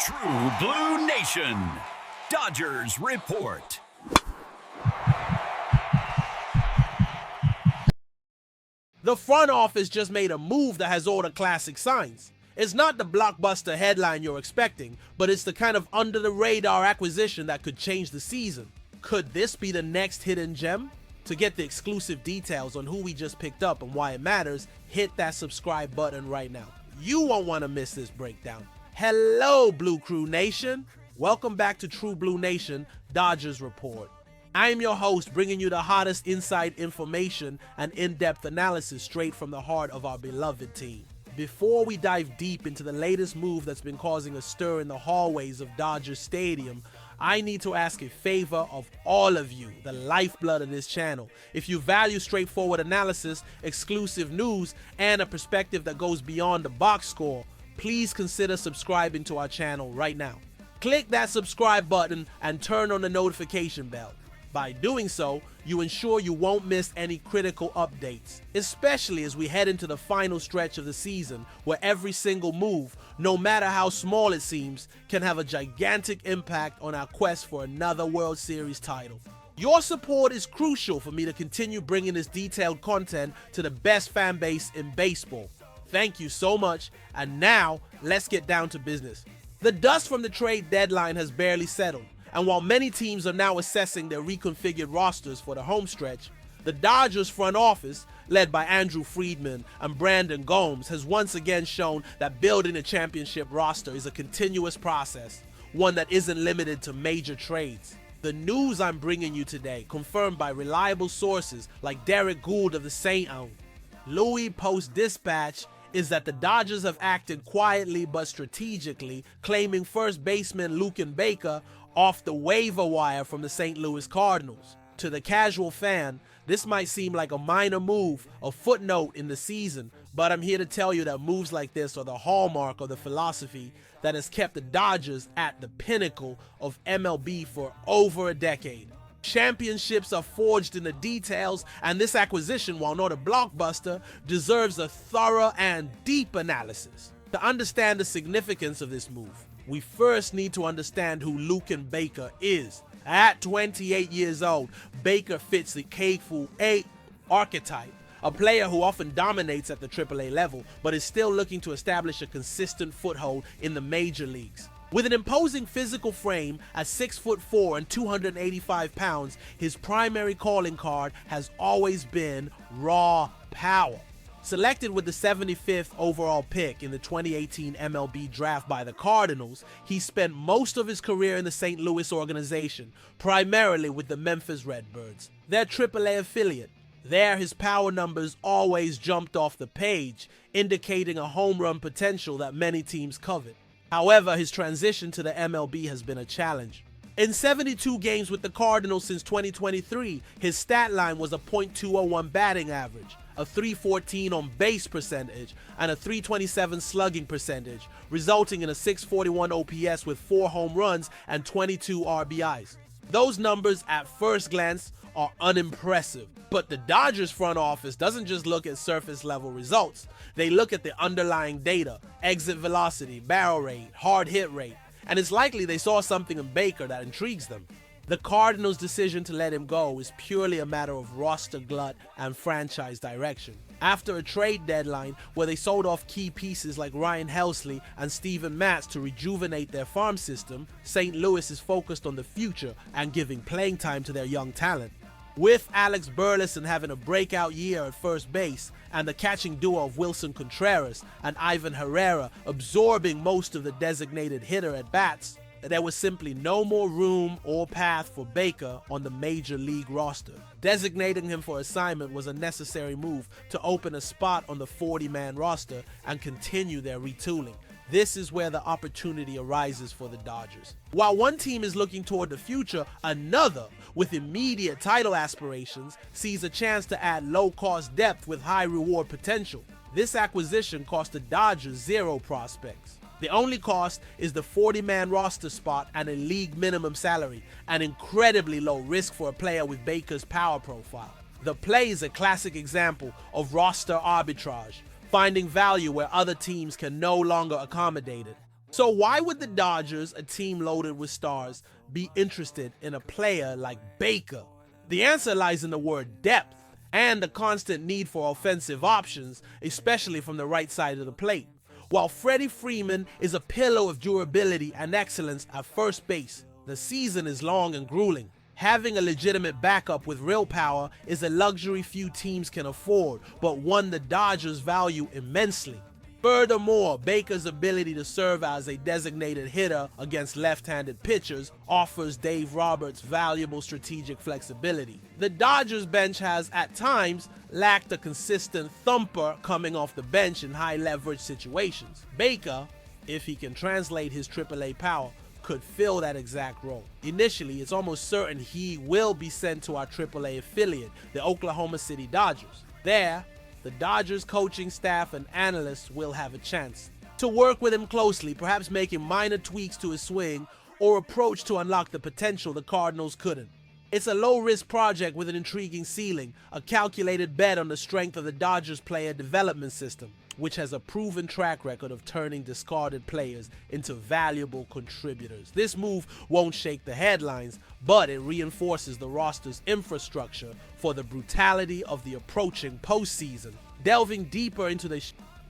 True Blue Nation, Dodgers Report. The front office just made a move that has all the classic signs. It's not the blockbuster headline you're expecting, but it's the kind of under-the-radar acquisition that could change the season. Could this be the next hidden gem? To get the exclusive details on who we just picked up and why it matters, hit that subscribe button right now. You won't want to miss this breakdown. Hello, Blue Crew Nation. Welcome back to True Blue Nation, Dodgers Report. I am your host, bringing you the hottest inside information and in-depth analysis straight from the heart of our beloved team. Before we dive deep into the latest move that's been causing a stir in the hallways of Dodger Stadium, I need to ask a favor of all of you, the lifeblood of this channel. If you value straightforward analysis, exclusive news, and a perspective that goes beyond the box score, please consider subscribing to our channel right now. Click that subscribe button and turn on the notification bell. By doing so, you ensure you won't miss any critical updates, especially as we head into the final stretch of the season, where every single move, no matter how small it seems, can have a gigantic impact on our quest for another World Series title. Your support is crucial for me to continue bringing this detailed content to the best fan base in baseball. Thank you so much, and now let's get down to business. The dust from the trade deadline has barely settled. And while many teams are now assessing their reconfigured rosters for the home stretch, the Dodgers front office, led by Andrew Friedman and Brandon Gomes, has once again shown that building a championship roster is a continuous process, one that isn't limited to major trades. The news I'm bringing you today, confirmed by reliable sources like Derek Gould of the St. Louis Post-Dispatch, is that the Dodgers have acted quietly but strategically, claiming first baseman Lucan off the waiver wire from the St. Louis Cardinals. To the casual fan, this might seem like a minor move, a footnote in the season, but I'm here to tell you that moves like this are the hallmark of the philosophy that has kept the Dodgers at the pinnacle of MLB for over a decade. Championships are forged in the details, and this acquisition, while not a blockbuster, deserves a thorough and deep analysis. To understand the significance of this move, we first need to understand who Lucan is. At 28 years old, Baker fits the K-8 archetype, a player who often dominates at the AAA level, but is still looking to establish a consistent foothold in the major leagues. With an imposing physical frame at 6'4" and 285 pounds, his primary calling card has always been raw power. Selected with the 75th overall pick in the 2018 MLB draft by the Cardinals, he spent most of his career in the St. Louis organization, primarily with the Memphis Redbirds, their AAA affiliate. There, his power numbers always jumped off the page, indicating a home run potential that many teams covet. However, his transition to the MLB has been a challenge. In 72 games with the Cardinals since 2023, his stat line was a .201 batting average, a .314 on base percentage, and a .327 slugging percentage, resulting in a .641 OPS with 4 home runs and 22 RBIs. Those numbers at first glance are unimpressive, but the Dodgers front office doesn't just look at surface level results. They look at the underlying data, exit velocity, barrel rate, hard hit rate, and it's likely they saw something in Baker that intrigues them. The Cardinals' decision to let him go is purely a matter of roster glut and franchise direction. After a trade deadline where they sold off key pieces like Ryan Helsley and Steven Matz to rejuvenate their farm system, St. Louis is focused on the future and giving playing time to their young talent. With Alex Burleson having a breakout year at first base and the catching duo of Wilson Contreras and Ivan Herrera absorbing most of the designated hitter at bats, there was simply no more room or path for Baker on the major league roster. Designating him for assignment was a necessary move to open a spot on the 40-man roster and continue their retooling. This is where the opportunity arises for the Dodgers. While one team is looking toward the future, another, with immediate title aspirations, sees a chance to add low-cost depth with high reward potential. This acquisition cost the Dodgers 0 prospects. The only cost is the 40-man roster spot and a league minimum salary, an incredibly low risk for a player with Baker's power profile. The play is a classic example of roster arbitrage, finding value where other teams can no longer accommodate it. So why would the Dodgers, a team loaded with stars, be interested in a player like Baker? The answer lies in the word depth and the constant need for offensive options, especially from the right side of the plate. While Freddie Freeman is a pillar of durability and excellence at first base, the season is long and grueling. Having a legitimate backup with real power is a luxury few teams can afford, but one the Dodgers value immensely. Furthermore, Baker's ability to serve as a designated hitter against left-handed pitchers offers Dave Roberts valuable strategic flexibility. The Dodgers bench has, at times, lacked a consistent thumper coming off the bench in high-leverage situations. Baker, if he can translate his AAA power, could fill that exact role. Initially, it's almost certain he will be sent to our AAA affiliate, the Oklahoma City Dodgers. There, the Dodgers coaching staff and analysts will have a chance to work with him closely, perhaps making minor tweaks to his swing or approach to unlock the potential the Cardinals couldn't. It's a low-risk project with an intriguing ceiling, a calculated bet on the strength of the Dodgers player development system, which has a proven track record of turning discarded players into valuable contributors. This move won't shake the headlines, but it reinforces the roster's infrastructure for the brutality of the approaching postseason. Delving deeper into the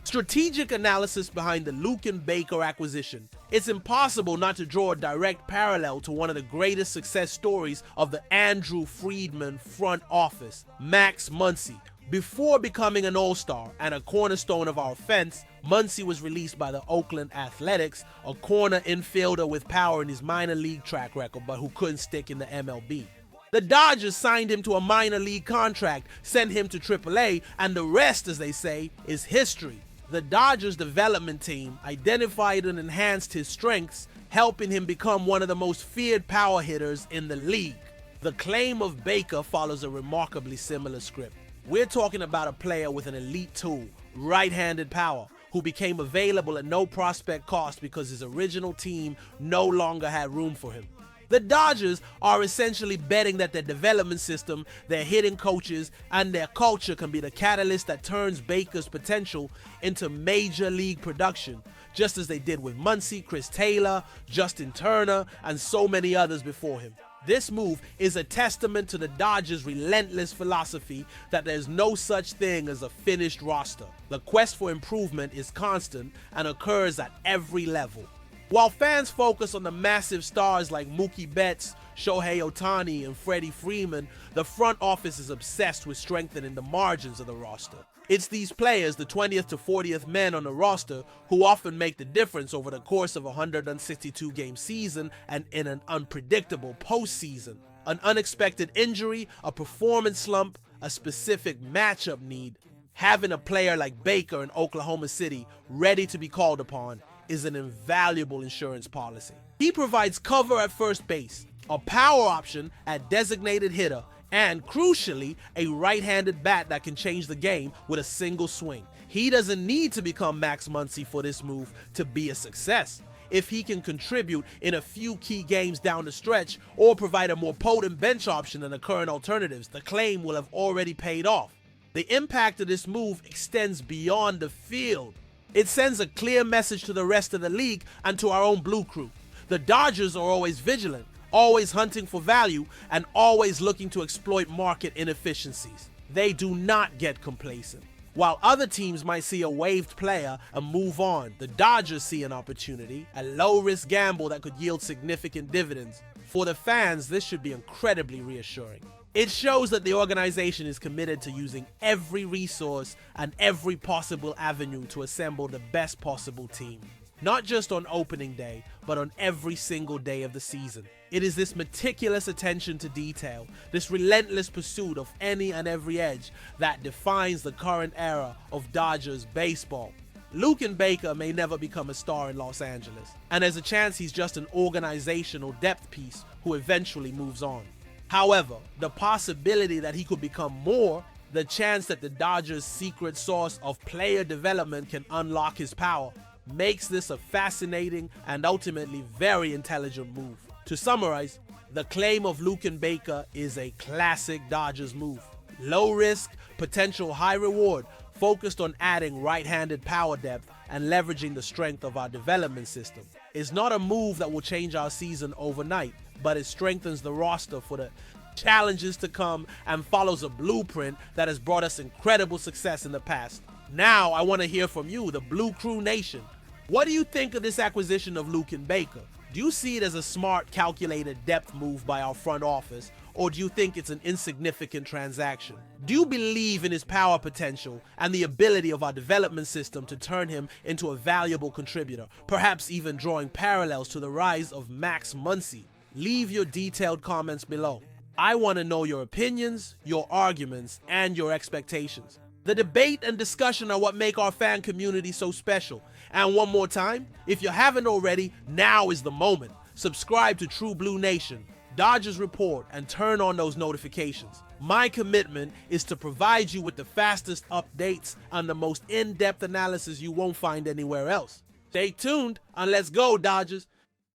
strategic analysis behind the Lucan Baker acquisition, it's impossible not to draw a direct parallel to one of the greatest success stories of the Andrew Friedman front office, Max Muncy. Before becoming an all-star and a cornerstone of our offense, Muncy was released by the Oakland Athletics, a corner infielder with power in his minor league track record but who couldn't stick in the MLB. The Dodgers signed him to a minor league contract, sent him to AAA, and the rest, as they say, is history. The Dodgers development team identified and enhanced his strengths, helping him become one of the most feared power hitters in the league. The claim of Baker follows a remarkably similar script. We're talking about a player with an elite tool, right-handed power, who became available at no prospect cost because his original team no longer had room for him. The Dodgers are essentially betting that their development system, their hitting coaches, and their culture can be the catalyst that turns Baker's potential into major league production, just as they did with Muncy, Chris Taylor, Justin Turner, and so many others before him. This move is a testament to the Dodgers' relentless philosophy that there's no such thing as a finished roster. The quest for improvement is constant and occurs at every level. While fans focus on the massive stars like Mookie Betts, Shohei Ohtani, and Freddie Freeman, the front office is obsessed with strengthening the margins of the roster. It's these players, the 20th to 40th men on the roster, who often make the difference over the course of a 162-game season and in an unpredictable postseason. An unexpected injury, a performance slump, a specific matchup need. Having a player like Baker in Oklahoma City ready to be called upon is an invaluable insurance policy. He provides cover at first base, a power option at designated hitter, and crucially, a right-handed bat that can change the game with a single swing. He doesn't need to become Max Muncy for this move to be a success. If he can contribute in a few key games down the stretch or provide a more potent bench option than the current alternatives, the claim will have already paid off. The impact of this move extends beyond the field. It sends a clear message to the rest of the league and to our own Blue Crew. The Dodgers are always vigilant, always hunting for value, and always looking to exploit market inefficiencies. They do not get complacent. While other teams might see a waived player and move on, the Dodgers see an opportunity, a low-risk gamble that could yield significant dividends. For the fans, this should be incredibly reassuring. It shows that the organization is committed to using every resource and every possible avenue to assemble the best possible team. Not just on opening day, but on every single day of the season. It is this meticulous attention to detail, this relentless pursuit of any and every edge that defines the current era of Dodgers baseball. Lucan Baker may never become a star in Los Angeles, and there's a chance he's just an organizational depth piece who eventually moves on. However, the possibility that he could become more, the chance that the Dodgers' secret source of player development can unlock his power, makes this a fascinating and ultimately very intelligent move. To summarize, the claim of Lucan Baker is a classic Dodgers move. Low risk, potential high reward, focused on adding right-handed power depth and leveraging the strength of our development system. It's not a move that will change our season overnight, but it strengthens the roster for the challenges to come and follows a blueprint that has brought us incredible success in the past. Now, I want to hear from you, the Blue Crew Nation. What do you think of this acquisition of Lucan Baker? Do you see it as a smart, calculated depth move by our front office, or do you think it's an insignificant transaction? Do you believe in his power potential and the ability of our development system to turn him into a valuable contributor, perhaps even drawing parallels to the rise of Max Muncy? Leave your detailed comments below. I want to know your opinions, your arguments, and your expectations. The debate and discussion are what make our fan community so special. And one more time, if you haven't already, now is the moment. Subscribe to True Blue Nation, Dodgers Report, and turn on those notifications. My commitment is to provide you with the fastest updates and the most in-depth analysis you won't find anywhere else. Stay tuned and let's go, Dodgers.